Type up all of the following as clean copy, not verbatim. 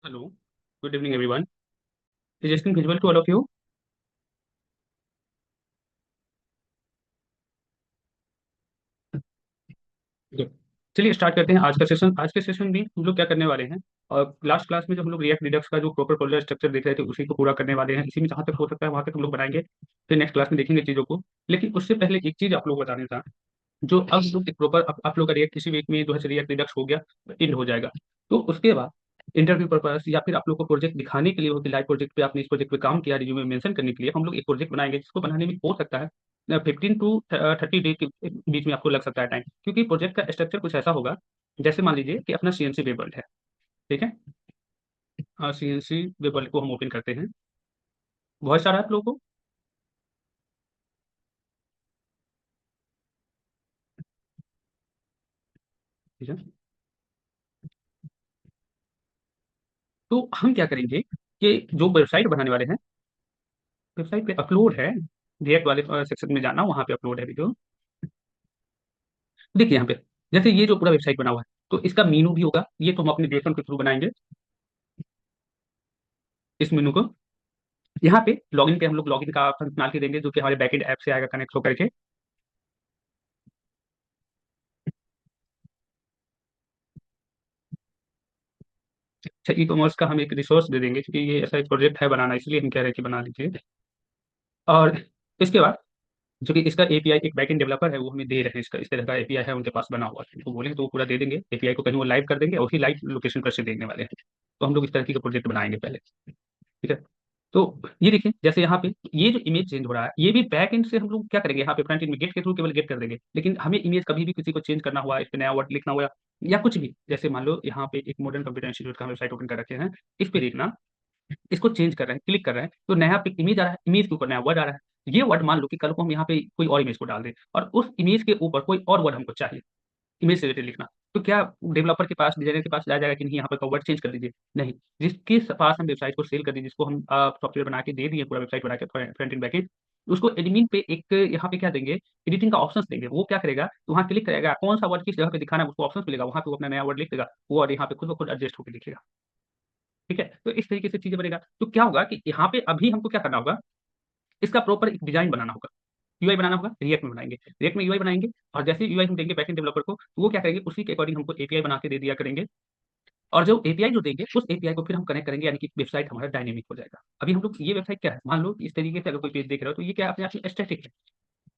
Hello. Good evening, everyone. Is this screen visible to all of you? Okay. चलिए start करते हैं आज का सेशन। आज के सेशन में हम लोग क्या करने वाले हैं, और लास्ट क्लास में जो हम लोग रिएक्ट रिडक्स का जो प्रॉपर फोल्डर स्ट्रक्चर देख रहे थे उसी को पूरा करने वाले हैं। इसी में जहाँ तक हो सकता है वहाँ तक हम लोग बनाएंगे, फिर नेक्स्ट क्लास में देखेंगे चीज़ों को। लेकिन उससे पहले एक चीज़ आप लोग बताने था, जो अब लोग एक प्रॉपर आप लोग का रिएक्ट इसी वीक में जो है रिएक्ट रिडक्स हो गया, एंड हो जाएगा। तो उसके बाद इंटरव्यू पर्पस या फिर आप लोग को प्रोजेक्ट दिखाने के लिए हो कि लाइव प्रोजेक्ट पे आपने इस प्रोजेक्ट पे काम किया, रिज्यूमे मेंशन करने के लिए हम लोग एक प्रोजेक्ट बनाएंगे, जिसको बनाने में हो सकता है 15 to 30 डे के बीच में आपको लग सकता है टाइम, क्योंकि प्रोजेक्ट का स्ट्रक्चर कुछ ऐसा होगा। जैसे मान लीजिए कि अपना सीएनसी वेब वर्ल्ड है, ठीक है। सीएनसी वेब वर्ल्ड को हम ओपन करते हैं। बहुत सारा आप लोगों को, ठीक है। तो हम क्या करेंगे कि जो वेबसाइट बनाने वाले हैं, वेबसाइट पे अपलोड है, रिएक्ट वाले सेक्शन में जाना, वहां पे अपलोड है वीडियो। देखिए यहाँ पे, जैसे ये जो पूरा वेबसाइट बना हुआ है, तो इसका मेनू भी होगा। ये तो हम अपने JSON के थ्रू बनाएंगे इस मेनू को। यहाँ पे लॉगिन पे हम लोग लॉगिन का फंक्शनलिटी देंगे, जो कि हमारे बैकएंड ऐप से आएगा कनेक्ट होकर के। अच्छा, ई कॉमर्स का हम एक रिसोर्स दे देंगे, क्योंकि ये ऐसा एक प्रोजेक्ट है बनाना, इसलिए हम कह रहे हैं कि बना लीजिए। और इसके बाद जो कि इसका एपीआई एक बैकएंड डेवलपर है वो हमें दे रहे हैं, इसका इस तरह का एपीआई है उनके पास बना हुआ है, तो बोलेंगे तो वो पूरा दे देंगे एपीआई को, कहीं वो लाइव कर देंगे और फिर लाइव लोकेशन पर से देखने वाले हैं। तो हम लोग इस तरह की प्रोजेक्ट बनाएंगे पहले, ठीक है। तो ये देखिए, जैसे यहाँ पे ये जो इमेज चेंज हो रहा है, ये भी बैक एंड से हम लोग क्या करेंगे, यहाँ पे फ्रंट एंड में गेट के थ्रू केवल गेट कर देंगे। लेकिन हमें इमेज कभी भी किसी को चेंज करना हुआ, इस पे नया वर्ड लिखना हुआ, या कुछ भी, जैसे मान लो यहाँ पे एक मॉडर्न कंप्यूटर इंस्टीट्यूट का वेबसाइट ओपन कर रखे हैं, इस पे देखना, इसको चेंज कर रहे हैं, क्लिक कर रहे हैं, तो नया पे इमेज आ रहा है, इमेज के ऊपर नया वर्ड आ रहा है। ये वर्ड मान लो कि कल को हम यहाँ पे कोई और इमेज को डाल दें, और उस इमेज के ऊपर कोई और वर्ड हमको चाहिए इमेज से रिलेटेड लिखना, तो क्या डेवलपर के पास, डिजाइनर के पास जाया जाएगा कि नहीं, यहाँ पर वर्ड चेंज कर दीजिए? नहीं। जिसके पास हम वेबसाइट को सेल कर दिए, जिसको हम सॉफ्टवेयर बना के दे दिए, पूरा वेबसाइट बना के फ्रंट एंड बैक एंड, उसको एडमिन पे एक यहाँ पे क्या देंगे, एडिटिंग का ऑप्शन देंगे। वो क्या करेगा, तो वहाँ क्लिक करेगा, कौन सा वर्ड किस जगह पे दिखाना है उसको ऑप्शन मिलेगा, वहाँ पे वो अपना नया वर्ड लिख देगा, वो और यहाँ पे खुद ब खुद एडजस्ट होकर लिखेगा, ठीक है। तो इस तरीके से चीजें बनेगा। तो क्या होगा कि यहाँ पे अभी हमको क्या करना होगा, इसका प्रॉपर एक डिजाइन बनाना होगा, यूआई बनाना होगा, रिएक्ट में बनाएंगे, रिएक्ट में यूआई बनाएंगे। और जैसे यूआई हम देंगे बैकएंड डेवलपर को, तो वो क्या करेंगे, उसी के अकॉर्डिंग हमको एपीआई बना के दे दिया करेंगे। और जो एपीआई जो देंगे, उस एपीआई को फिर हम कनेक्ट करेंगे, यानी कि वेबसाइट हमारा डायनेमिक हो जाएगा। अभी हम लोग ये वेबसाइट क्या है, मान लो इस तरीके से अगर कोई पेज देख रहे हो, तो ये क्या है, अपने आप में स्टैटिक है,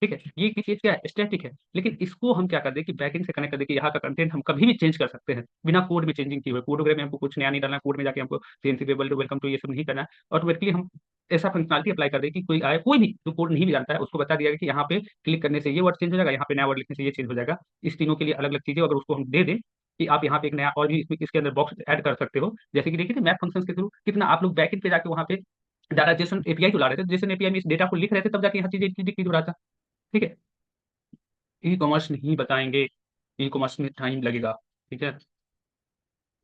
ठीक है। ये की चीज क्या है, स्टैटिक है। लेकिन इसको हम क्या कर दें कि बैकएंड से कनेक्ट कर दें कि यहाँ का कंटेंट हम कभी भी चेंज कर सकते हैं, बिना कोड में चेंजिंग किए हुए। कोड वगैरह में हमको कुछ नया नहीं डालना, कोड में जाके हमको सीएनसी वेलकम टू ये सब नहीं करना है। ऑटोमेटिकली हम ऐसा फंक्शनलिटी अप्लाई कर दें कि कोई आए, कोई भी जो कोड नहीं भी जानता है, उसको बता दिया गया कि यहाँ पे क्लिक करने से ये वर्ड चेंज हो जाएगा, यहाँ पे नया वर्ड लिखने से ये चेंज हो जाएगा। इस तीनों के लिए अलग अलग चीजें अगर उसको हम दे दें कि आप यहाँ पे एक नया और भी इसमें इसके अंदर बॉक्स ऐड कर सकते हो, जैसे कि देखिए मैप फंक्शन के थ्रू कितना आप लोग बैकएंड पे जाके वहाँ पे डाटा जेसन एपीआई को ला रहे थे, जेसन एपीआई में इस डेटा को लिख रहे थे, तब जाके यहाँ चीजें दिख रहा था, ठीक है। ई कॉमर्स नहीं बताएंगे, ई कॉमर्स में टाइम लगेगा, ठीक है,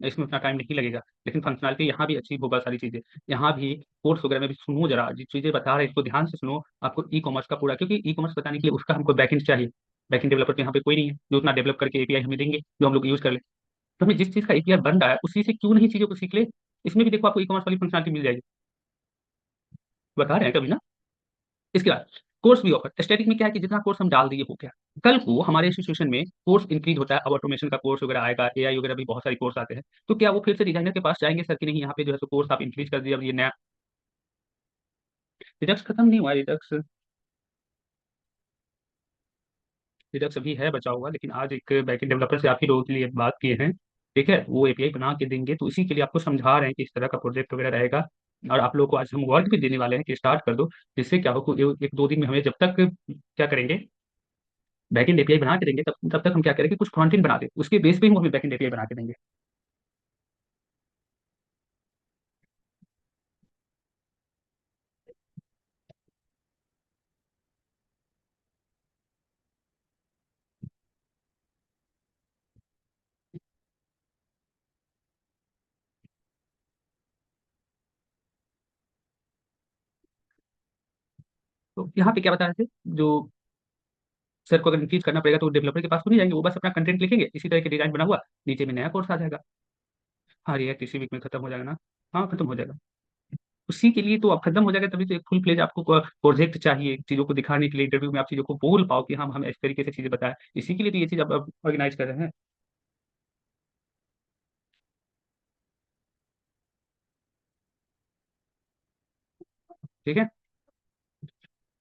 इसमें उतना टाइम नहीं लगेगा। लेकिन फंक्शनलिटी यहाँ भी अचीव होगा, सारी चीजें यहाँ भी। कोर्स वगैरह में भी सुनो, जरा जो चीजें बता रहे हैं इसको ध्यान से सुनो। आपको ई कॉमर्स का पूरा, क्योंकि ई कॉमर्स बताने के लिए उसका हमको बैकएंड चाहिए, बैकएंड डेवलपर तो यहाँ पे कोई नहीं है जो उतना डेवलप करके एपीआई हमें देंगे जो हम लोग यूज कर ले। तो हमें जिस चीज का एपीआई बन रहा है उसी से क्यों नहीं चीजों को सीख ले। इसमें भी देखो आपको ई कॉमर्स वाली फंक्शनलिटी मिल जाएगी, बता रहे हैं कभी ना। इसके बाद कोर्स भी ऑफर, स्टैटिक में क्या है कि जितना कोर्स हम डाल दिए हो गया। कल को हमारे इंस्टीट्यूशन में कोर्स इंक्रीज होता है, अब ऑटोमेशन का कोर्स वगैरह आएगा, एआई वगैरह भी बहुत सारे कोर्स आते हैं, तो क्या वो फिर से डिजाइनर के पास जाएंगे सर कि नहीं, यहाँ पे जो है कोर्स आप इंक्रीज कर दिया, अब ये नया। रिडक्स खत्म नहीं हुआ, रिडक्स, रिडक्स अभी है बचा हुआ, लेकिन आज एक बैकएंड डेवलपर से आप ही लोगों के लिए बात किए हैं, ठीक है। वो एपीआई बना के देंगे, तो इसी के लिए आपको समझा रहे हैं कि इस तरह का प्रोजेक्ट वगैरह रहेगा। और आप लोगों को आज हम वर्क भी देने वाले हैं कि स्टार्ट कर दो, जिससे क्या हो कि एक दो दिन में हमें जब तक क्या करेंगे, बैकएंड एपीआई बना के देंगे, तब तक हम क्या करेंगे, कुछ फ्रंट एंड बना दे, उसके बेस पे ही वो हमें बैकएंड एपीआई बना के देंगे। तो यहाँ पे क्या बता रहे थे, जो सर को अगर इंक्रीज करना पड़ेगा तो डेवलपर के पास तो नहीं जाएंगे, वो बस अपना कंटेंट लिखेंगे, इसी तरह के डिजाइन बना हुआ नीचे में नया कोर्स आ जाएगा। हाँ, रिएक्ट इसी वीक में खत्म हो जाएगा ना। हाँ, खत्म हो जाएगा। उसी के लिए तो अब खत्म हो जाएगा, तभी तो एक फुल फ्लेज आपको प्रोजेक्ट चाहिए चीजों को दिखाने के लिए, इंटरव्यू में आप चीजों को बोल पाओ कि हम इस तरीके से चीजें बताएं। इसी के लिए तो ये चीज अब ऑर्गेनाइज कर रहे हैं। ठीक है।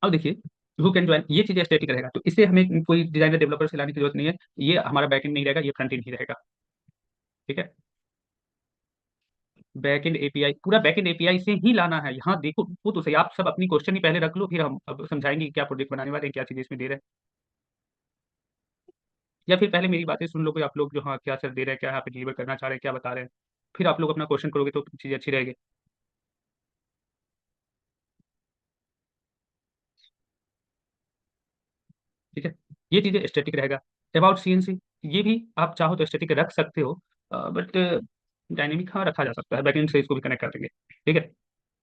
अब देखिए, हु कैन ज्वाइन, ये चीजें स्टैटिक रहेगा, तो इससे हमें कोई डिजाइनर डेवलपर से लाने की जरूरत नहीं है। ये हमारा बैकएंड नहीं रहेगा, ये फ्रंट एंड ही रहेगा। ठीक है। बैकएंड एपीआई, पूरा बैकएंड एपीआई से ही लाना है। यहाँ देखो वो तो सही, आप सब अपनी क्वेश्चन ही पहले रख लो, फिर हम अब समझाएंगे कि क्या प्रोजेक्ट बनाने वाले हैं, क्या चीजें इसमें दे रहे हैं। या फिर पहले मेरी बातें सुन लो कि आप लोग जो, हाँ क्या सर दे रहे हैं, क्या यहाँ पे डिलीवर करना चाह रहे हैं, क्या बता रहे हैं। फिर आप लोग अपना क्वेश्चन करोगे तो चीजें अच्छी रहेगी। ठीक है। ये चीजें स्टैटिक रहेगा। अबाउट सीएनसी, ये भी आप चाहो तो स्टैटिक रख सकते हो, बट डायनेमिक हाँ रखा जा सकता है, बैकएंड से इसको भी कनेक्ट कर देंगे। ठीक है।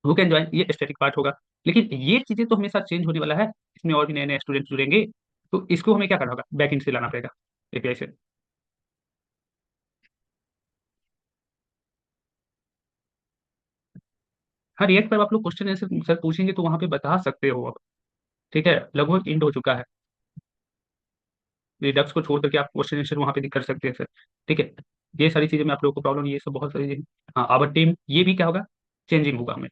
हु कैन ज्वाइन, ये स्टैटिक पार्ट होगा। लेकिन ये चीजें तो हमेशा चेंज होने वाला है, इसमें और भी नए नए स्टूडेंट जुड़ेंगे, तो इसको हमें क्या करना होगा, बैकएंड से लाना पड़ेगा, एपीआई से। हाँ, रिएक्ट पर आप लोग क्वेश्चन आंसर सर पूछेंगे तो वहां पे बता सकते हो अब। ठीक है, लगभग इंड हो चुका है। रिडक्स को छोड़ करके आप क्वेश्चन आंसर वहां पे कर सकते हैं सर। ठीक है। ये सारी चीजें में आप लोगों को प्रॉब्लम, ये सब बहुत सारी चीजें। हाँ, आवर टीम, ये भी क्या होगा, चेंजिंग होगा हमें।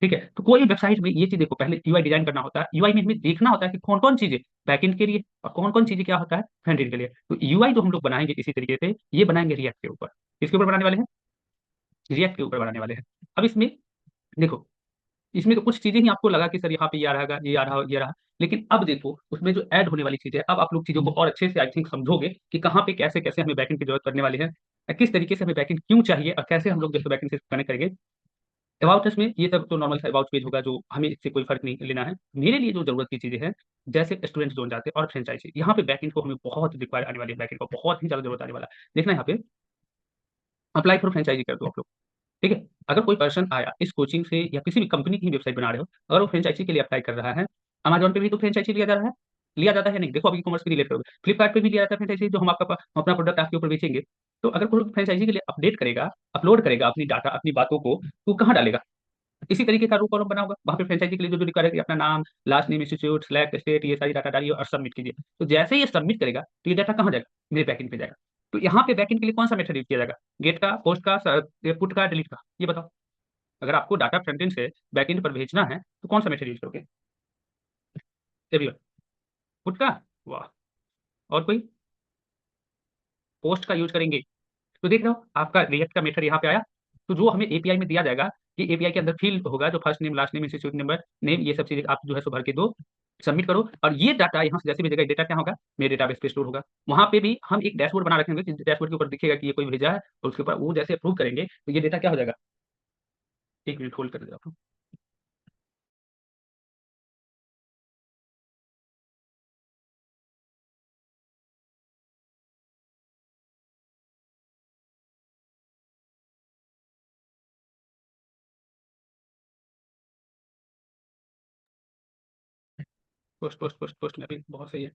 ठीक है। तो कोई वेबसाइट में ये चीज देखो, पहले यूआई डिजाइन करना होता है, यूआई में हमें देखना होता है कि कौन कौन चीजें बैकएंड के लिए और कौन कौन चीजें क्या होता है फ्रंट एंड के लिए। तो यूआई जो हम लोग बनाएंगे इसी तरीके से, ये बनाएंगे रिएक्ट के ऊपर। किसके ऊपर बनाने वाले हैं, रिएक्ट के ऊपर बनाने वाले हैं। अब इसमें देखो, इसमें तो कुछ चीजें ही आपको लगा कि सर यहाँ पे ये आ रहा, ये आ रहा, ये रहा। लेकिन अब देखो उसमें जो ऐड होने वाली चीजें, अब आप लोग चीजों को और अच्छे से आई थिंक समझोगे कि कहाँ पे कैसे कैसे हमें बैकएंड की जरूरत पड़ने वाली है, या किस तरीके से हमें बैकएंड क्यों चाहिए, और कैसे हम लोग जैसे बैकएंड से कनेक्ट करेंगे। अबाउट अस में ये सब तो नॉर्मल सा अबाउट पेज होगा, जो हमें इससे कोई फर्क नहीं लेना है। मेरे लिए जो जरूरत की चीजें हैं, जैसे स्टूडेंट जोन जाते हैं और फ्रेंचाइजी, यहाँ पे बैकएंड को हमें बहुत रिक्वायर आने वाली है, बैकएंड को बहुत ही ज्यादा जरूरत आने वाला है। देखना यहाँ पे, अप्लाई फॉर फ्रेंचाइजी कर दो आप लोग। ठीक है। अगर कोई पर्सन आया इस कोचिंग से या किसी भी कंपनी की वेबसाइट बना रहे हो, अगर वो फ्रेंचाइजी के लिए अप्लाई कर रहा है, अमेजोन पे भी तो फ्रेंचाइजी लिया जा रहा है, लिया जाता है नहीं, देखो अभी कॉमर्स की रिलेट करोगे, फ्लिपकार्ट पे भी लिया जाता है फ्रेंचाइजी, जो हम हम अपना प्रोडक्ट आपके ऊपर बेचेंगे। तो अगर कोई फ्रेंचाइजी के लिए अपडेट करेगा, अपलोड करेगा अपनी डाटा अपनी बातों को, तो कहाँ डालेगा, इसी तरीके का रो कॉलम बना होगा, वहाँ पे फ्रेंचाइजी के लिए जो जो रिक्वायर है कि अपना नाम, last name, institute, select state, ये सारी डाटा डालिए और सबमिट कीजिए। तो जैसे ही ये सबमिट करेगा तो ये डाटा कहाँ जाएगा, मेरे बैकएंड पे जाएगा। तो यहाँ पे बैकएंड के लिए कौन सा मेथड यूज किया जाएगा, गेट का, पोस्ट का, पुट का, डिलीट का, ये बताओ। अगर आपको डाटा फ्रंट एंड से बैकएंड पर भेजना है तो कौन सा मेथड यूज करोगे, एवरीवन, पुट का, वाह, और कोई, पोस्ट का यूज करेंगे। तो देख रहे हो आपका रिएक्ट का मेथड यहाँ पे आया। तो जो हमें एपीआई में दिया जाएगा, कि एपीआई के अंदर फील्ड होगा, जो first name, last name, institute number, name, ये सब चीजें आप जो है सो भर के दो, सबमिट करो, और ये डाटा यहाँ से जैसे भेजेगा, डेटा क्या होगा, मेरे डेटाबेस पे स्टोर होगा। वहां पे भी हम एक डैशबोर्ड बना रखेंगे, जिस डैशबोर्ड के ऊपर दिखेगा कि ये कोई भेजा है, और उसके ऊपर वो जैसे अप्रूव करेंगे तो ये डेटा क्या हो जाएगा। एक मिनट होल्ड कर दे आप। पोस्ट पोस्ट पोस्ट पोस्ट में अभी बहुत सही है।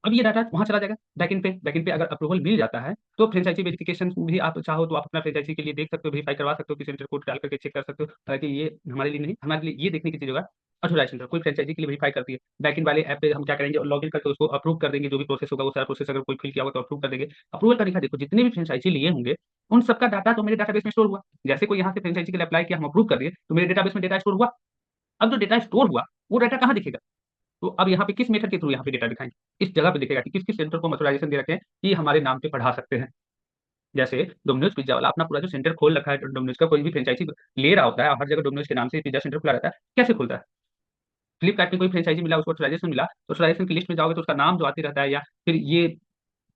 अब ये डाटा वहां चला जाएगा बैकएंड पे। बैकएंड पे अगर अप्रूवल मिल जाता है तो फ्रेंचाइजी वेरिफिकेशन भी आप चाहो तो आप अपना फ्रेंचाइजी के लिए देख सकते हो, वेरीफाई करवा सकते हो, कि सेंटर कोड डाल करके चेक कर सकते हो, ताकि ये हमारे लिए नहीं, हमारे लिए ये देखने की चीज होगा। अथोराइज सेंटर कोई फ्रेंचाइजी के लिए वेरीफाई करती है, बैकएंड वाले ऐप पे हम क्या करेंगे, लॉग इन करके उसको अप्रूव कर देंगे, जो भी प्रोसेस होगा वो सारा प्रोसेस अगर कोई फिल किया होगा तो अप्रूव कर देंगे। अप्रूवल करने का देखो, जितने भी फ्रेंचाइजी लिए होंगे उन सबका डाटा तो मेरे डाटाबेस में स्टोर हुआ। जैसे कोई यहाँ से फ्रेंचाइजी के लिए अप्लाई किया, हम अप्रूव कर दिए, तो मेरे डेटाबेस में डेटा स्टोर हुआ। अब जो डेटा स्टोर हुआ वो डाटा कहाँ दिखेगा, तो अब यहाँ पे किस मेथड के थ्रू यहाँ पे डेटा दिखाएंगे, इस जगह पे दिखेगा कि किस किस सेंटर को ऑथराइजेशन दे रखे हैं कि हमारे नाम पे पढ़ा सकते हैं। जैसे डोमिनोज पिज्जा वाला अपना पूरा जो सेंटर खोल रखा है, डोमिनोज का कोई भी फ्रेंचाइजी ले रहा होता है, हर जगह डोमिनोज के नाम से पिज्जा सेंटर खुला रहता है, कैसे खुलता है। फ्लिपकार्ट में कोई फ्रेंचाइजी मिला, उसको ऑथराइजेशन मिला, तो ऑथराइजेशन की लिस्ट में जाओगे तो उसका नाम जो आते रहता है, या फिर ये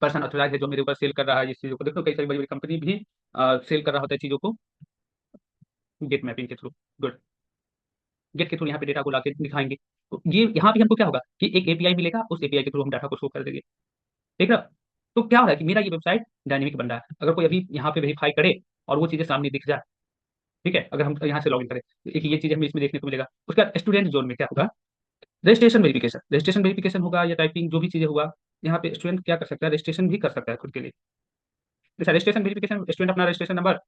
पर्सन ऑथराइज है जो मेरे ऊपर सेल कर रहा है इस चीजों को, देखो कई सारी बड़ी बड़ी कंपनी भी सेल कर रहा होता है चीजों को, गेट मैपिंग के थ्रू, गुड, गेट के थ्रू यहाँ पे डेटा को लाके दिखाएंगे। तो ये यहाँ पे हमको क्या होगा कि एक एपीआई मिलेगा, उस एपीआई के थ्रू हम डाटा को शो कर देंगे। ठीक है। तो क्या हो रहा है कि मेरा ये वेबसाइट डायनेमिक बन रहा है, अगर कोई अभी यहाँ पे वेरीफाई करे और वो चीजें सामने दिख जाए। ठीक है। अगर हम यहाँ से लॉगिन करें तो एक ये चीज हमें इसमें देखने को मिलेगा। उसका स्टूडेंट जोन में क्या होगा, रजिस्ट्रेशन वेरिफिकेशन, रजिस्ट्रेशन वेरिफिकेशन होगा, या टाइपिंग जो भी चीजें होगा, यहाँ पे स्टूडेंट क्या कर सकता है, रजिस्ट्रेशन भी कर सकता है खुद के लिए। जैसा रजिस्ट्रेशन वेरिफिकेशन, स्टूडेंट अपना रजिस्ट्रेशन नंबर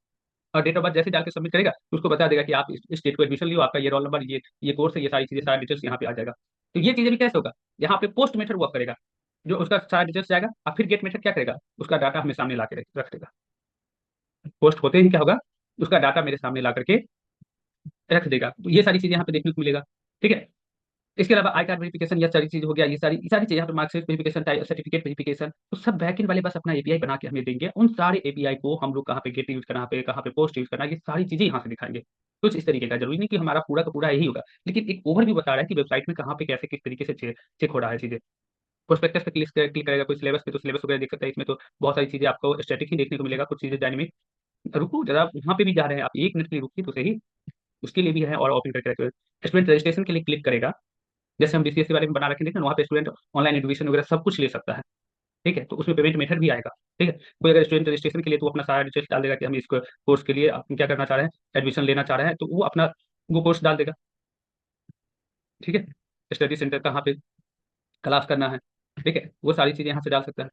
और डेट ऑफ बर्थ जैसे डाल के सबमिट करेगा तो उसको बता देगा कि आप इस डेट को एडमिशन लियो, आपका ये रोल नंबर, ये कोर्स है, ये सारी चीजें, सारा डिटेल्स यहाँ पे आ जाएगा। तो ये चीजें भी कैसे होगा, यहाँ पे पोस्ट मेथड वर्क करेगा, जो उसका सारा डिटेल्स जाएगा, और फिर गेट मेथड क्या करेगा, उसका डाटा हमें सामने ला के रख देगा। पोस्ट होते ही क्या होगा, उसका डाटा मेरे सामने ला करके रख देगा। तो ये सारी चीजें यहाँ पे देखने को मिलेगा। ठीक है। इसके अलावा आई कार्ड वेरिफिकेशन, ये सारी चीज हो गया, ये सारी चीजें यहाँ पे मार्कशीट वेरिफिकेशन, सर्टिफिकेट वेरिफिकेशन, तो सब बैकएंड वाले बस अपना एपीआई बना के हमें देंगे। उन सारे एपीआई को हम लोग कहाँ पे गेट यूज करना पे, कहाँ पे पोस्ट यूज करना, ये सारी चीजें यहाँ से दिखाएंगे। कुछ इस तरीके का, जरूरी नहीं कि हमारा पूरा का पूरा यही होगा, लेकिन एक ओवरव्यू बता रहा है कि वेबसाइट में कहाँ पे कैसे किस तरीके से चेक हो रहा है चीजें। प्रोस्पेक्टस पे क्लिक करेगा कोई सिलेबस पे, तो सिलेबस वगैरह देख सकता है। इसमें तो बहुत सारी चीजें आपको स्टैटिक ही देखने को मिलेगा, कुछ चीजें डायनेमिक। रुको जरा, वहां पे भी जा रहे हैं आप, 1 मिनट के लिए रुकिए तो सही। उसके लिए भी है, और ओपन करके रखिए। स्टूडेंट रजिस्ट्रेशन के लिए क्लिक करेगा, जैसे हम बीसीएस के बारे में बना रखे थे ना, वहाँ पे स्टूडेंट ऑनलाइन एडमिशन वगैरह सब कुछ ले सकता है। ठीक है, तो उसमें पेमेंट मेथड भी आएगा। ठीक है, कोई अगर स्टूडेंट रजिस्ट्रेशन के लिए तो अपना सारा डिटेल्स डाल देगा कि हम इसको कोर्स के लिए आप क्या करना चाह रहे हैं, एडमिशन लेना चाह रहे हैं, तो वो अपना वो कोर्स डाल देगा। ठीक है, स्टडी सेंटर कहाँ पे क्लास करना है, ठीक है, वो सारी चीजें यहाँ से डाल सकता है।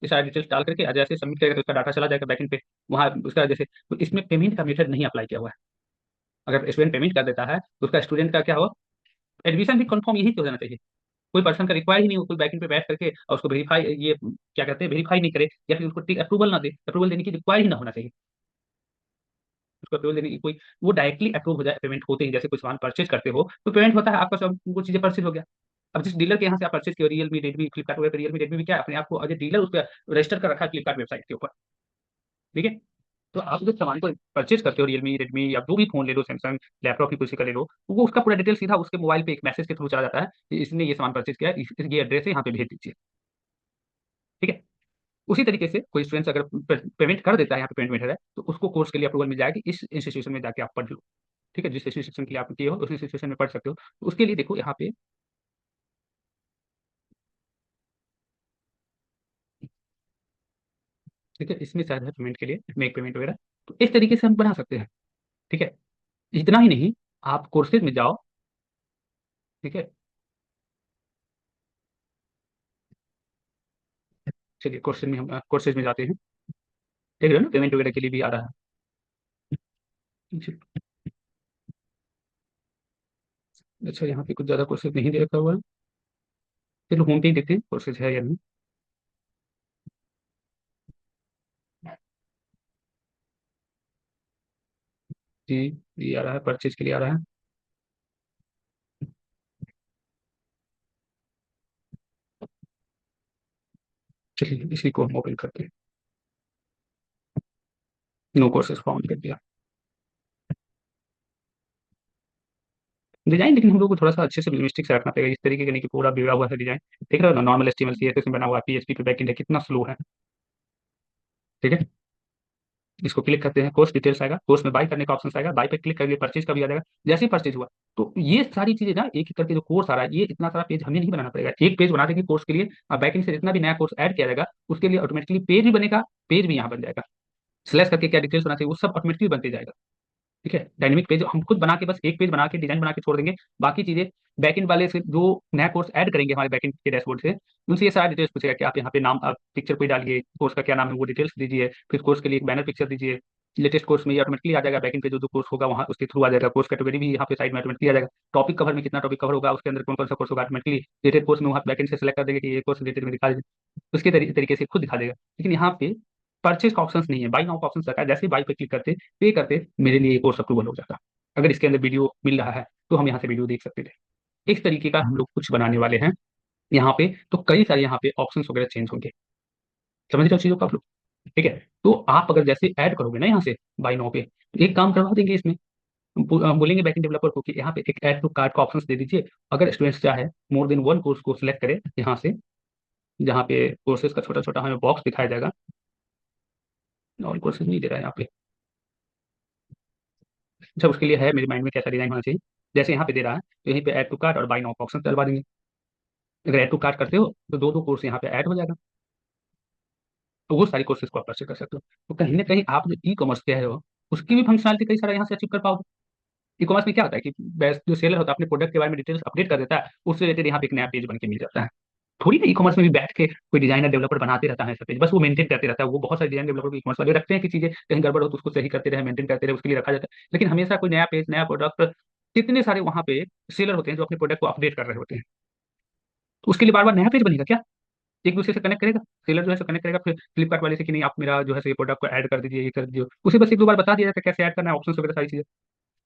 ये सारी डिटेल्स डाल करके जैसे सबमिट करेगा तो उसका डाटा चला जाएगा बैकएंड पे, वहाँ उसका जैसे, तो इसमें पेमेंट का मेथड नहीं अप्लाई किया हुआ है। अगर स्टूडेंट पेमेंट कर देता है तो उसका स्टूडेंट का क्या हो, एडमिशन भी कंफर्म यही तो हो जाना चाहिए। कोई पर्सन का रिक्वायर ही नहीं हो, कोई बैकएंड पे बैठ करके और उसको वेरीफाई, ये क्या कहते हैं, वेरीफाई नहीं करे, या फिर उसको अप्रूवल ना दे, अप्रूवल देने की रिक्वायर ही ना होना चाहिए। उसको अप्रूवल देने की कोई, वो डायरेक्टली अप्रूव हो जाए पेमेंट होते ही। जैसे कोई सामान परचेज करते हो तो पेमेंट होता है आपका, सब वो चीजें परचेज हो गया। अब जिस डीलर के यहाँ से आप परचेज किए, रियलमी, रेडमी, फ्लिपकार्ट वगैरह, रियलमी, रेडमी भी क्या है, अपने आप को एज ए डीलर उस पर रजिस्टर कर रखा है फ्लिपकार्ट वेबसाइट के ऊपर। ठीक है, तो आप जो सामान को परचेज करते हो, रियलमी, रेडमी, या जो भी फोन ले लो, सैमसंग, लैपटॉप ही किसी का ले लो, तो वो उसका पूरा डिटेल सीधा उसके मोबाइल पे एक मैसेज के थ्रू चला जाता है कि इसने ये सामान परचेज किया है, ये एड्रेस है, यहाँ पे भेज दीजिए। ठीक है, उसी तरीके से कोई स्टूडेंट अगर पेमेंट कर देता है, यहाँ पे पेमेंट मेथड है, तो उसको कोर्स के लिए अप्रूवल मिल जाएगी, इस इंस्टीट्यूशन में जाके आप पढ़ लो। ठीक है, जिस इंस्टीट्यूशन के लिए आप किए हो उस इंस्टीट्यूशन में पढ़ सकते हो। तो उसके लिए देखो यहाँ पे, ठीक है, इसमें शायद है पेमेंट के लिए मेक पेमेंट वगैरह, तो इस तरीके से हम बना सकते हैं। ठीक है, इतना ही नहीं, आप कोर्सेज में जाओ। ठीक है, चलिए कोर्सेज में हम कोर्सेज में जाते हैं। देख रहे हो ना, पेमेंट वगैरह के लिए भी आ रहा है। अच्छा, यहाँ पे कुछ ज़्यादा कोर्सेज नहीं दे रखा हुआ है। चलो होम पेज देखते हैं कोर्सेज है या नहीं। जी, ये आ रहा है, परचेज के लिए आ रहा है। चलिए इसी को हम ओपन करते हैं। नो कोर्सेज फाउंड कर दिया। डिजाइन लेकिन हम लोग को थोड़ा सा अच्छे से मिस्टेक से रखना पड़ेगा, इस तरीके का नहीं कि पूरा बिगड़ा हुआ है डिजाइन। देख रहे हो ना, नॉर्मल एचटीएमएल सीएसएस में बना हुआ है, पीएचपी पे बैकएंड है, कितना स्लो है। ठीक है, इसको क्लिक करते हैं, कोर्स डिटेल्स आएगा, कोर्स में बाई करने का ऑप्शन आएगा, बाई पे क्लिक करेंगे, परचेज का भी आ जाएगा। जैसे ही परचेज हुआ, तो ये सारी चीजें ना एक एक करके जो कोर्स आ रहा है, ये इतना सारा पेज हमें नहीं बनाना पड़ेगा, एक पेज बना देंगे कोर्स के लिए, और बैकएंड से जितना भी नया कोर्स ऐड किया जाएगा उसके लिए ऑटोमेटिकली पेज भी बनेगा, पेज भी यहाँ बन जाएगा। स्लैश करके क्या डिटेल्स होना चाहिए वो सब ऑटोमेटिकली बनते जाएगा। ठीक है, डायनेमिक पेज हम खुद बना के, बस एक पेज बना के डिजाइन बना के छोड़ देंगे। बाकी चीजें बैकएंड वाले से जो नया कोर्स ऐड करेंगे हमारे बैकएंड के डैशबोर्ड से, उनसे ये सारा डिटेल्स पूछेगा कि आप यहाँ पे नाम, आप पिक्चर कोई डालिए, कोर्स का क्या नाम है वो डिटेल्स दीजिए, फिर कोर्स के लिए एक बैनर पिक्चर दीजिए। लेटेस्ट कोर्स में ये ऑटोमेटिकली आ जाएगा, बैकएंड पे जो जो कोर्स होगा वहाँ उसके थ्रू आ जाएगा। कोर्स कैटेगरी भी यहाँ पे साइड में ऑटोमेटिकली आ जाएगा। टॉपिक कवर में कितना टॉपिक कवर होगा, उसके अंदर कौन कौन सा कोर्स होगा, ऑटोमेटिकली रिलेटेड कोर्स में वहाँ बैकएंड से सेलेक्ट कर देंगे कि ये कोर्स रिलेटेड में दिखा दीजिए, उसके तरीके से खुद दिखा देगा। लेकिन यहाँ पे परचेज का ऑप्शन नहीं है, बाई नाउ का ऑप्शन रखा है। जैसे ही बाई पे क्लिक करते, पे करते, मेरे लिए ये कोर्स अप्रूवल हो जाता। अगर इसके अंदर वीडियो मिल रहा है तो हम यहाँ से वीडियो देख सकते थे। इस तरीके का हम लोग कुछ बनाने वाले हैं यहाँ पे। तो कई सारे यहाँ पे ऑप्शंस वगैरह चेंज होंगे, समझ रहे हो चीजों का आप लोग। ठीक है, तो आप अगर जैसे ऐड करोगे ना यहाँ से बाई नाउ पे, तो एक काम करवा देंगे इसमें, बोलेंगे बैकएंड डेवलपर को कि यहाँ पे एक ऐड टू कार्ट का ऑप्शन दे दीजिए। अगर स्टूडेंट्स चाहे मोर देन वन कोर्स को सिलेक्ट करे यहाँ से, जहाँ पे कोर्सेज का छोटा छोटा हमें बॉक्स दिखाया जाएगा। और कोर्सेज नहीं दे रहा है यहाँ पे। अच्छा, उसके लिए है मेरे माइंड में कैसा डिजाइन होना चाहिए, जैसे यहाँ पे दे रहा है, तो यहीं पे ऐड टू कार्ट और बाई नाउ का ऑप्शन डलवा देंगे। अगर ऐड टू कार्ट करते हो तो दो दो कोर्स यहाँ पे ऐड हो जाएगा, तो वो सारी कोर्सेज को आप परचेज कर सकते हो। तो कहीं ना कहीं आप जो ई कॉमर्स किया है हो, उसकी भी फंक्शनलिटी कई सारा यहाँ से अचीव कर पाओगे। ई कॉमर्स में क्या होता है कि जो सेलर होता है अपने प्रोडक्ट के बारे में डिटेल्स अपडेट कर देता है, उससे रिलेटेड यहाँ पे एक नया पेज बन के मिल जाता है। थोड़ी ना ई कॉमर्स में भी बैठ के कोई डिजाइनर डेवलपर बनाते रहता है सब पेज, बस वो मेंटेन करते रहता है। वो बहुत सारे डिजाइन डेवलपर ई कॉमर्स वाले रखते हैं कि चीजें कहीं गड़बड़ हो तो उसको सही करते रहे, मेंटेन करते रहे, उसके लिए रखा जाता है। लेकिन हमेशा कोई नया पेज, नया प्रोडक्ट, कितने सारे वहां पे सेलर होते हैं जो अपने प्रोडक्ट को अपडेट कर रहे होते हैं, तो उसके लिए बार बार नया पेज बनेगा क्या? एक दूसरे से कनेक्ट करेगा, सेलर जो है कनेक्ट करेगा फिर फ्लिपकार्ट वाले से कि नहीं आप मेरा जो है ये प्रोडक्ट को ऐड कर दीजिए, ये कर दीजिए, उसे बस एक दो बार बता दिया जाता है कैसे ऐड करना है, ऑप्शन वगैरह सारी चीजें,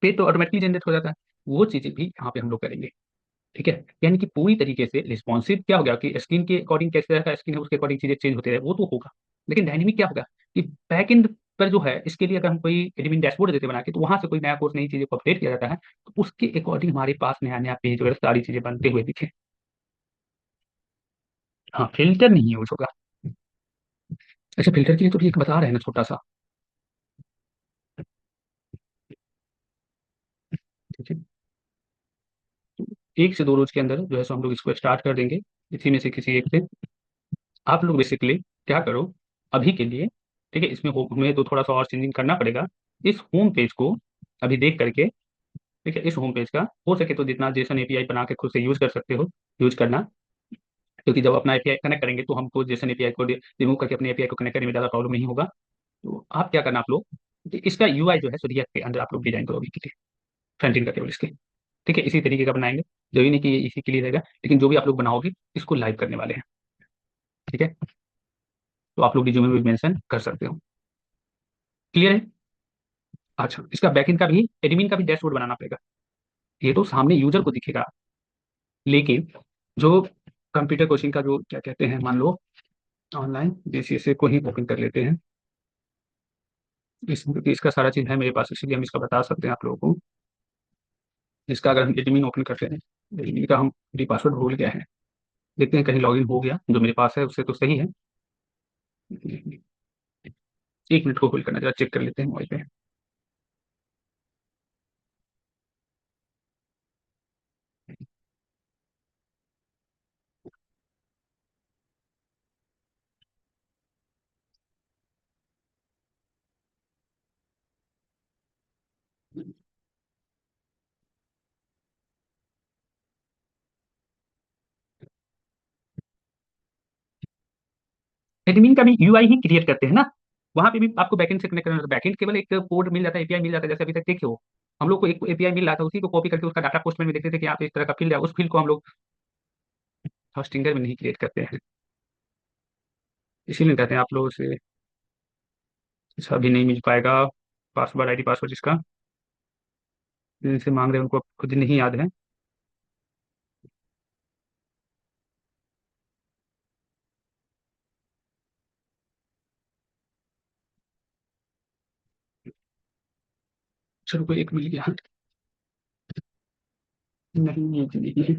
पेज तो ऑटोमेटिकली जनरेट हो जाता है। वो चीजें भी यहाँ पे हम लोग करेंगे। ठीक है, यानी कि पूरी तरीके से रिस्पॉन्सिव क्या हो गया कि स्क्रीन के अकॉर्डिंग कैसे तरह का स्क्रीन है उसके अकॉर्डिंग चीजें चेंज होते रहे, वो तो होगा। लेकिन डायनेमिक क्या होगा कि बैक एंड पर जो है इसके लिए अगर हम कोई एडमिन डैशबोर्ड देते बना के, तो वहां से कोई नया कोर्स नई चीजें को अपडेट किया जाता है, तो उसके अकॉर्डिंग हमारे पास नया नया पेज वगैरह सारी चीजें बनते हुए दिखे। हाँ, फिल्टर नहीं यूज होगा। अच्छा, फिल्टर के लिए तो एक बता रहे हैं ना छोटा सा। ठीक है, तो 1 से 2 रोज के अंदर जो है सो हम लोग इसको स्टार्ट कर देंगे, इसी में से किसी एक से। आप लोग बेसिकली क्या करो अभी के लिए, ठीक है, इसमें हमें तो थोड़ा सा और चेंजिंग करना पड़ेगा। इस होम पेज को अभी देख करके, ठीक है, इस होम पेज का हो सके तो जितना जेसन एपीआई बना के खुद से यूज कर सकते हो, यूज करना। क्योंकि जब अपना एपीआई कनेक्ट करेंगे तो हमको जेसन एपीआई को रिमूव करके अपने एपीआई को कनेक्ट करने में ज़्यादा प्रॉब्लम नहीं होगा। तो आप क्या करना, आप लोग कि इसका यूआई जो है सो रिएक्ट के अंदर आप लोग डिजाइन करोगे, ठीक है, फ्रंट एंड का केवल इसके। ठीक है, इसी तरीके का बनाएंगे, जरूरी नहीं कि ये इसी के लिए रहेगा, लेकिन जो भी आप लोग बनाओगे इसको लाइव करने वाले हैं। ठीक है, तो आप लोग रिज्यूमे में भी मेंशन कर सकते हो। क्लियर है? अच्छा, इसका बैकएंड का भी, एडमिन का भी डैशबोर्ड बनाना पड़ेगा। ये तो सामने यूजर को दिखेगा, लेकिन जो कंप्यूटर कोचिंग का जो क्या कहते हैं, मान लो ऑनलाइन जेसीएसए को ही ओपन कर लेते हैं। इसका सारा चीज है मेरे पास, इसलिए हम इसका बता सकते हैं आप लोगों को। इसका अगर हम एडमिन ओपन करते हैं, एडमिन का हम पासवर्ड भूल गया है, देखते हैं कहीं लॉगिन हो गया, जो मेरे पास है उससे तो सही है। 1 मिनट को होल्ड करना, जरा चेक कर लेते हैं मोबाइल पे। एडमिन का भी यूआई ही क्रिएट करते हैं ना, वहां पे भी आपको बैकएंड से कनेक्ट करना होता है। बैकएंड केवल एक पोर्ट मिल जाता है, एपीआई मिल जाता है, जैसे अभी तक देखे हो हम लोग को एक एपीआई मिल रहा था, उसी को कॉपी करके उसका डाटा पोस्टमेंट में देखते थे कि यहाँ पे इस तरह का फील्ड है, उस फील्ड को हम लोग होस्टिंगर में नहीं क्रिएट करते हैं। इसीलिए कहते हैं आप लोगों से ऐसा भी नहीं मिल पाएगा, पासवर्ड आईडी पासवर्ड जिसका जिनसे मांग रहे हैं उनको खुद नहीं याद है। चलो कोई एक मिल गया। नहीं ये तो नहीं है,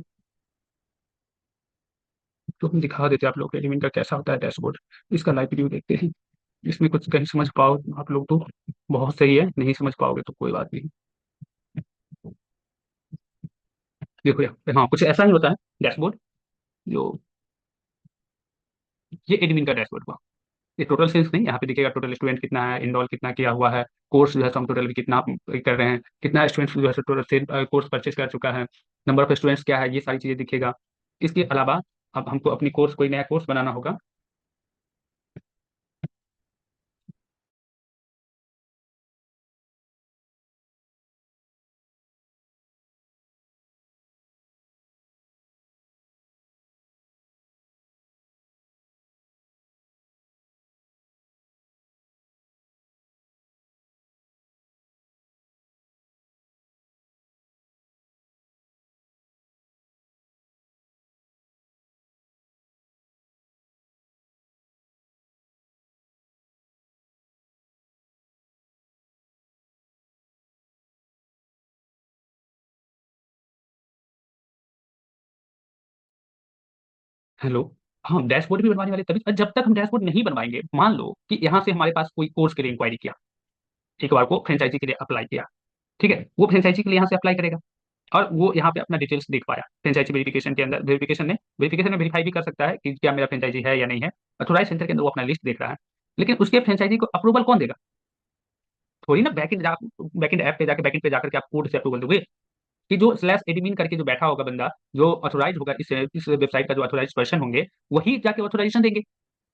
तो हम दिखा देते हैं आप लोग को एलिमेंट का कैसा होता है डैशबोर्ड। इसका लाइव व्यू देखते हैं, इसमें कुछ कहीं समझ पाओ आप लोग तो बहुत सही है, नहीं समझ पाओगे तो कोई बात नहीं। देखो यार, हाँ कुछ ऐसा ही होता है डैशबोर्ड, जो ये एडमिन का डैशबोर्ड हुआ। ये टोटल सेल्स नहीं, यहाँ पे दिखेगा टोटल स्टूडेंट कितना है, इनरोल कितना किया हुआ है, कोर्स जो है हम टोटल भी कितना कर रहे हैं, कितना स्टूडेंट्स जो है टोटल सेल कोर्स परचेज कर चुका है, नंबर ऑफ स्टूडेंट्स क्या है, ये सारी चीजें दिखेगा। इसके अलावा अब हमको अपनी कोर्स कोई नया कोर्स बनाना होगा। हेलो, हाँ डैशबोर्ड भी बनवाने वाले तभी जब तक हम डैशबोर्ड नहीं बनवाएंगे। मान लो कि यहाँ से हमारे पास कोई कोर्स के लिए इंक्वायरी किया, एक बार को फ्रेंचाइजी के लिए अप्लाई किया, ठीक है, वो फ्रेंचाइजी के लिए यहाँ से अप्लाई करेगा, और वो यहाँ पे अपना डिटेल्स देख पाया फ्रेंचाइजी वेरिफिकेशन के अंदर, वेरिफिकेशन में वेरीफाई भी कर सकता है कि क्या मेरा फ्रेंचाइजी है या नहीं है। अथोराइज सेंटर के अंदर वो अपना लिस्ट देख रहा है, लेकिन उसके फ्रेंचाइजी को अप्रूवल कौन देगा? थोड़ी ना बैकएंड ऐप पे जाकर बैकएंड पे जाकर के आप कोड से अप्रूवल दोगे। कि जो स्लैश एडमिन करके जो बैठा होगा बंदा, जो ऑथोराइज होगा इस वेबसाइट का, जो ऑथोराइज पर्सन होंगे, वही जाके ऑथोराइजेशन देंगे।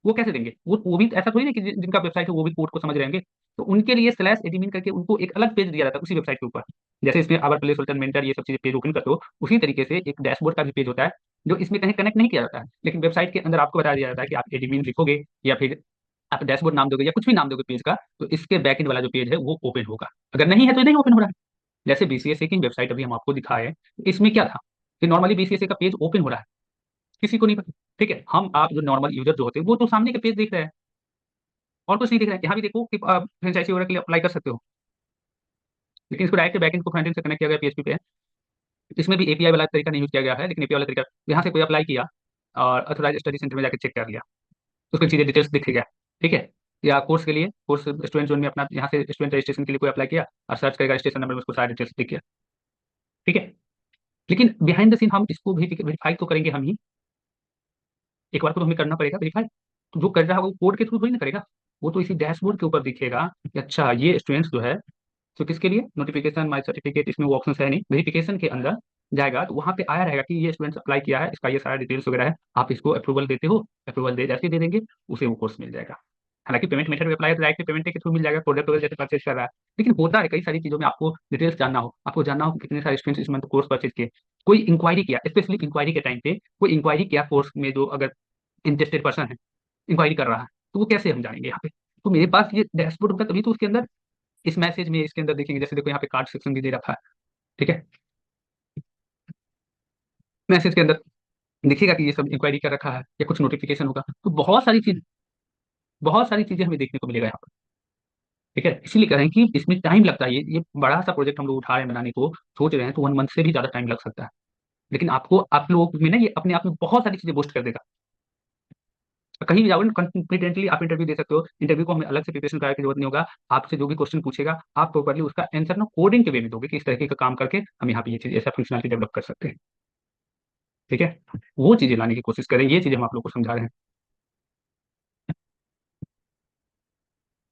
वो कैसे देंगे? वो भी ऐसा थोड़ी ना कि जिनका वेबसाइट है वो भी कोड को समझ रहेंगे। तो उनके लिए स्लैश एडमिन करके उनको एक अलग पेज दिया जाता है उसी वेबसाइट के ऊपर। जैसे इसमें आवर प्ले सुल्तान मेंटर ये सब चीजें पेज ओपन करते हो, उसी तरीके से एक डैशबोर्ड का भी पेज होता है, जो इसमें कहीं कनेक्ट नहीं किया जाता है, लेकिन वेबसाइट के अंदर आपको बता दिया जाता है कि आप एडमिन लिखोगे या फिर आप डैशबोर्ड नाम दोगे या कुछ भी नाम दोगे पेज का, तो इसके बैकएंड वाला जो पेज है वो ओपन होगा। अगर नहीं है तो नहीं ओपन हो रहा है। जैसे बीसीएसए की वेबसाइट अभी हम आपको दिखाए, तो इसमें क्या था कि नॉर्मली बीसीएसए का पेज ओपन हो रहा है, किसी को नहीं पता। ठीक है, हम आप जो नॉर्मल यूजर जो होते हैं वो तो सामने के पेज देख रहे हैं और कुछ नहीं दिख रहा है। यहाँ भी देखो कि आप फ्रेंचाइजी वगैरह के लिए अप्लाई कर सकते हो, लेकिन इसको डायरेक्ट बैकएंड को फ्रंट से कनेक्ट किया गया पीएचपी पे है। इसमें भी एपीआई वाला तरीका नहीं यूज किया गया है, लेकिन एपीआई वाला तरीका यहाँ से कोई अप्लाई किया और अथोराइज स्टडी सेंटर में जाकर चेक कर लिया, उसकी चीजें डिटेल्स दिख गया। ठीक है, या कोर्स के लिए, कोर्स स्टूडेंट जोन में अपना यहाँ से स्टूडेंट रजिस्ट्रेशन के लिए कोई अप्लाई किया और सर्च करेगा रजिस्ट्रेशन नंबर में, उसको सारी डिटेल्स दिख गया। ठीक है, लेकिन बिहाइंड द सीन हम इसको भी वेरीफाई तो करेंगे हम ही, एक बार को तो हमें करना पड़ेगा वेरीफाई। तो जो कर रहा है वो कोड के थ्रू थोड़ी ना करेगा, वो तो इसी डैशबोर्ड के ऊपर दिखेगा कि अच्छा ये स्टूडेंट्स जो है, तो किसके लिए नोटिफिकेशन माई सर्टिफिकेट, इसमें वो ऑप्शन है नहीं, वेरिफिकेशन के अंदर जाएगा तो वहां पे आया रहेगा कि ये स्टूडेंट्स अप्लाई किया है, इसका ये सारा डिटेल्स वगैरह है, आप इसको अप्रूवल देते हो, अप्रूवल दे जैसे ही दे देंगे उसे वो कोर्स मिल जाएगा। हालांकि पेमेंट मेथड में अप्लाई डायरेक्ट पेमेंट के थ्रू मिल जाएगा, प्रोडक्ट वगैरह जैसे परचेज कर रहा है। लेकिन होता है कई सारी चीजों में आपको डिटेल्स जानना हो, आपको जानना हो कि कितने सारे स्टूडेंट्स इस मंथ कोर्स परचेज किए, कोई इंक्वायरी किया, स्पेशली इंक्वायरी के टाइम पे कोई इंक्वायरी किया कोर्स में, जो अगर इंटरेस्टेड पर्सन है इंक्वायरी कर रहा है, तो वो कैसे हम जानेंगे यहाँ पे? तो मेरे पास ये डैशबोर्ड होगा तभी तो उसके अंदर, इस मैसेज में इसके अंदर देखेंगे, जैसे देखो यहाँ पे कार्ड सेक्शन भी दे रखा है। ठीक है, मैसेज के अंदर दिखेगा कि ये सब इंक्वायरी कर रखा है या कुछ नोटिफिकेशन होगा, तो बहुत सारी चीजें हमें देखने को मिलेगा यहाँ पर। ठीक है, इसीलिए कह रहे हैं कि इसमें टाइम लगता है, ये बड़ा सा प्रोजेक्ट हम लोग उठा रहे हैं बनाने को, सोच रहे हैं, तो 1 मंथ से भी ज्यादा टाइम लग सकता है। लेकिन आपको आप लोगों में ना ये अपने आप में बहुत सारी चीजें बूस्ट कर देगा। कहीं भी जाओगे ना कॉन्फिडेंटली आप इंटरव्यू दे सकते हो, इंटरव्यू को हमें अलग से प्रिपरेशन कराने की जरूरत नहीं होगा। आपसे जो भी क्वेश्चन पूछेगा आप प्रॉपरली उसका आंसर ना कोडिंग के वे में दोगे कि इस तरीके का काम करके हम यहाँ पे ये चीज ऐसा फंक्शनलिटी डेवलप कर सकते हैं। ठीक है, वो चीजें लाने की कोशिश करें, ये चीजें हम आप लोग को समझा रहे हैं।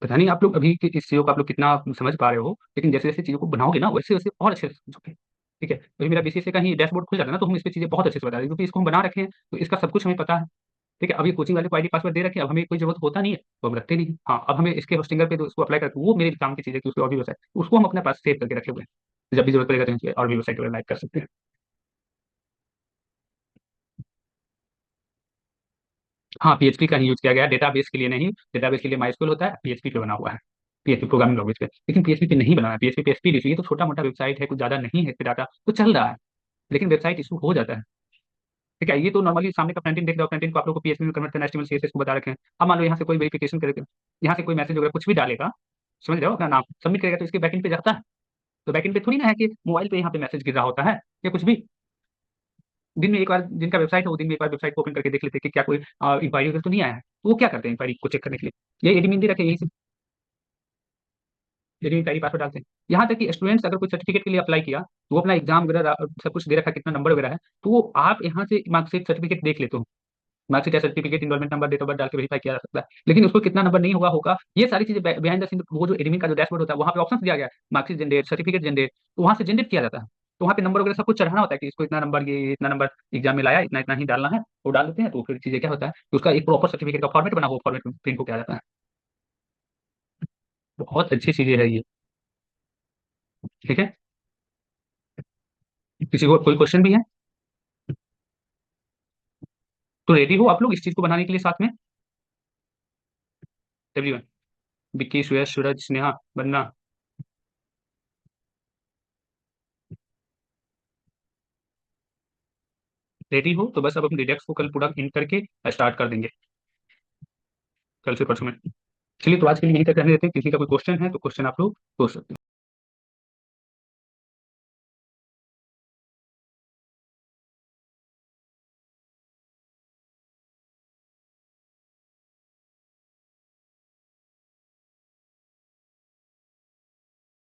पता नहीं आप लोग अभी इस चीज़ों को आप लोग कितना समझ पा रहे हो, लेकिन जैसे जैसे चीज़ों को बनाओगे ना वैसे वैसे और अच्छे से समझोगे। ठीक है, तो मेरा बीसीएस का ही डैशबोर्ड खुल जाता है ना, तो हम इस पे चीज़ें बहुत अच्छे से बता देंगे, क्योंकि इसको हम बना रखे हैं तो इसका सब कुछ हमें पता है। ठीक है, अभी कोचिंग वाले को आईडी पासवर्ड दे रखे हैं, अब हमें कोई जरूरत होता नहीं है तो हम रखते नहीं हैं। हाँ, अब हमें इसके होस्टिंगर पे तो उसको अप्लाई करते, वो मेरे काम की चीज़ है कि उसको और भी वेबसाइट उसको हम अपने पास सेव करके रखे हुए हैं, जब भी जरूरत पड़ेगा तो और भी वेबसाइट वगैरह लाइक कर सकते हैं। हाँ, पीएचपी का ही यूज किया गया है, डेटाबेस के लिए नहीं, डेटाबेस के लिए माइस्क्वेल होता है, पीएचपी पे बना हुआ है, पीएचपी प्रोग्रामिंग लैंग्वेज पे। लेकिन पीएचपी पे नहीं बनाना है, पीएचपी पे एसपी ये तो छोटा मोटा वेबसाइट है, कुछ ज्यादा नहीं है, डाटा तो चल रहा है, लेकिन वेबसाइट इशू हो जाता है। ठीक है, ये तो नॉर्मली सामने का फ्रंट एंड देख रहे हो, फ्रंट एंड को आप लोग को पीएचपी में कन्वर्ट करना, एचटीएमएल सीएसएस को बता रखे हैं। अब मान लो यहाँ से कोई वेरिफिकेशन करेगा, यहाँ से कोई मैसेज वगैरह कुछ भी डालेगा, समझ रहे हो, अपना नाम सबमिट करेगा तो इसके बैकएंड पे जाता है। तो बैकएंड पे थोड़ी ना है कि मोबाइल पे यहाँ पे मैसेज गिर रहा होता है या कुछ भी। दिन में एक बार जिनका वेबसाइट है वो दिन में एक बार वेबसाइट को ओपन करके देख लेते हैं कि क्या कोई इंक्वायरी वगैरह तो नहीं आया है, तो वो क्या करते हैं इंक्वायरी को चेक करने के लिए, ये एडमिन दे रखे यही से एडमिन आईडी पासवर्ड डालते हैं। यहाँ तक कि स्टूडेंट्स अगर कोई सर्टिफिकेट के लिए अप्लाई किया तो वो अपना एग्जाम वगैरह सब कुछ दे रखा है, कितना नंबर वगैरह है, तो वो आप यहाँ से मार्कशीट सर्टिफिकेट देख लेते हो, मार्कशीट या certificate enrolment number date of birth डाल के वेरीफाई किया जा सकता है। लेकिन उसको कितना नंबर नहीं होगा होगा, ये सारी चीजें बिहाइंड द सीन, वो जो एडमिन का जो डैशबोर्ड होता है वहाँ पे ऑप्शन दिया गया है, मार्कशीट जनरेट, सर्टिफिकेट जनरेट, तो वहाँ से जनरेट किया जाता है। तो वहाँ पे नंबर वगैरह सब कुछ चढ़ाना होता है कि इसको इतना नंबर, ये इतना नंबर एग्जाम में लाया, इतना इतना ही डालना है, वो डाल देते हैं, तो फिर चीजें क्या होता है कि उसका एक प्रॉपर सर्टिफिकेट का फॉर्मेट बना हुआ फॉर्मेट में प्रिंट होकर आ जाता है। बहुत अच्छी चीजें है ये। ठीक है, किसी को कोई क्वेश्चन भी है तो रेडी हो आप लोग इस चीज को बनाने के लिए साथ में, एवरीवन, विक्की, सुयश, सूरज, स्नेहा, वंदना, रेडी हो तो बस अब हम डिडेक्स को कल पूरा इन करके स्टार्ट कर देंगे, कल से परसों में। चलिए, तो आज के लिए यहीं तक रहने देते हैं, किसी का कोई क्वेश्चन है तो क्वेश्चन आप लोग पूछ सकते हैं।